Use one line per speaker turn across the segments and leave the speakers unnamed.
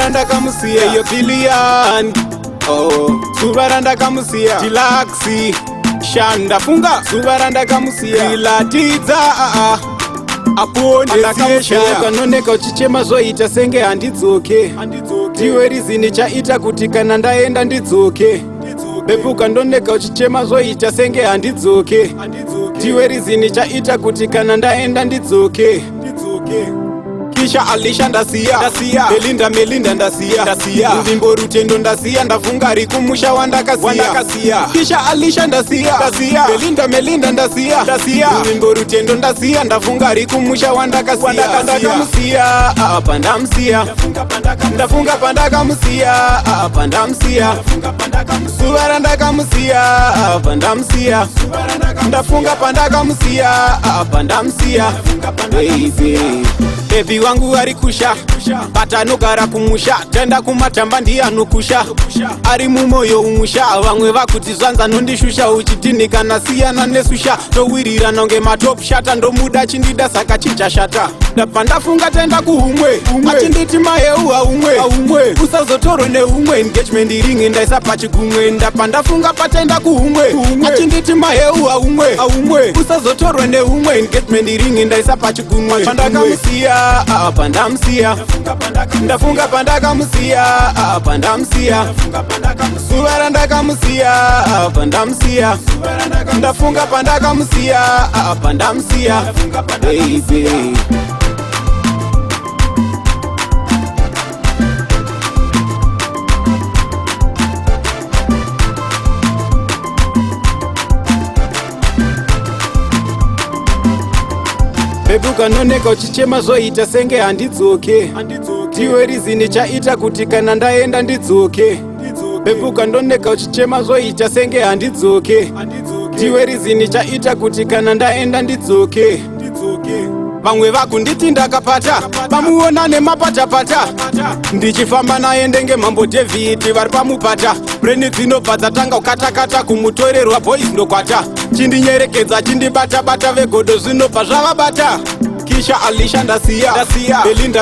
Pandakamusiya yo billion. Oh, Pandakamusiya Relaxi Shanda funga Pandakamusiya ila Dydza aponde sesha kanoneka uchichema zoita senge handidzoke ndiwe rizini chaita kuti kana ndaenda ndidzoke bepuka ndoneka uchichema zoita senge handidzoke ndiwe rizini chaita kuti kana ndaenda ndidzoke kisha alisha ndasiya melinda ndasiya nzvimbo rutendo ndasiya ndafunga rikumusha wandakasiya kisha alisha ndasiya melinda ndasiya nzvimbo rutendo ndasiya ndafunga rikumusha wandakasiya pandamusiya ndafunga pandakamusiya pandamusiya zuva randakamusiya pandamusiya ndafunga pandakamusiya pandamusiya bebi wangu ari kusha bata anogara kumusha tenda kumatamba ndiye anokusha ari mumoyo umusha vamwe vakuti zvanza nondishusha uchitinika nasiyana nesusha towirira nonge matop shata ndomuda chindida saka chichashata ndabva ndafunga tenda kuhumwe achinditi maheu haumwe usazotorwe neumwe engagement ring ndaisa pachigumwe ndabva ndafunga patenda kuhumwe achinditi maheu haumwe usazotorwe neumwe engagement ring ndaisa pachigumwe pandakamusiya pandamusiya ndafunga pandakamusiya pandamusiya zuva randakamusiya pandamusiya ndafunga pandakamusiya pandamusiya baby. bebuka noneka uchichema zoita senge handidzoke ndiwe rizini chaita kuti kana ndaenda ndidzoke bebuka ndoneka uchichema zoita senge handidzoke ndiwe rizini chaita kuti kana ndaenda ndidzoke vamwe vakunditi ndakapata vamuona nemapatapata ndichifamba naye ndenge mambo David vari pamupata breni dzinobva dzatanga kukatakata kumutorerwa boys ndokwata chindinyerekedza chindibata vegodo zvinobva zvavabata kisha alisha ndasiya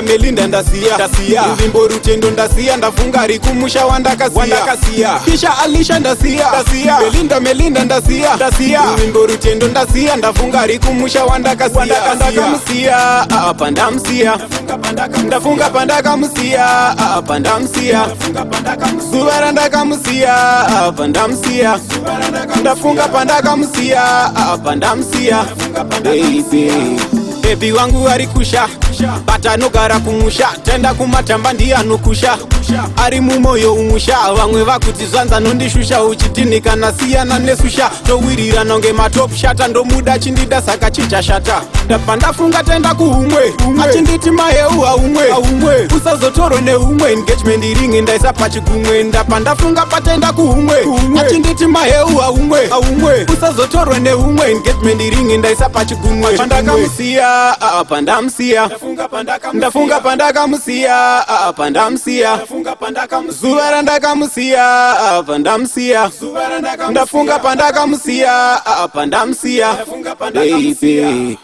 melinda ndasiya nzvimbo rutendo ndasiya ndafunga rikumusha wandakasiya kisha alisha ndasiya melinda ndasiya nzvimbo rutendo ndasiya ndafunga rikumusha wandakasiya pandamusiya ndafunga pandakamusiya pandamusiya zuva randakamusiya pandamusiya ndafunga pandakamusiya pandamusiya baby. bebi wangu ari kusha bata anogara kumusha tenda kumatamba ndiye anokusha ari mumoyo umusha vamwe vakuti zvanza nondishusha uchitinika nasiyana nesusha towirira nonge matop shata ndomuda chindida saka chichashata ndabva ndafunga tenda kuhumwe achinditi maheu haumwe usazotorwe neumwe engagement ring ndaisa pachigumwe ndabva ndafunga patenda kuhumwe achinditi maheu haumwe usazotorwe neumwe engagement ring ndaisa pachigumwe pandakamusiya pandamusiya ndafunga pandakamusiya pandamusiya zuva randakamusiya pandamusiya ndafunga pandakamusiya pandamusiya baby.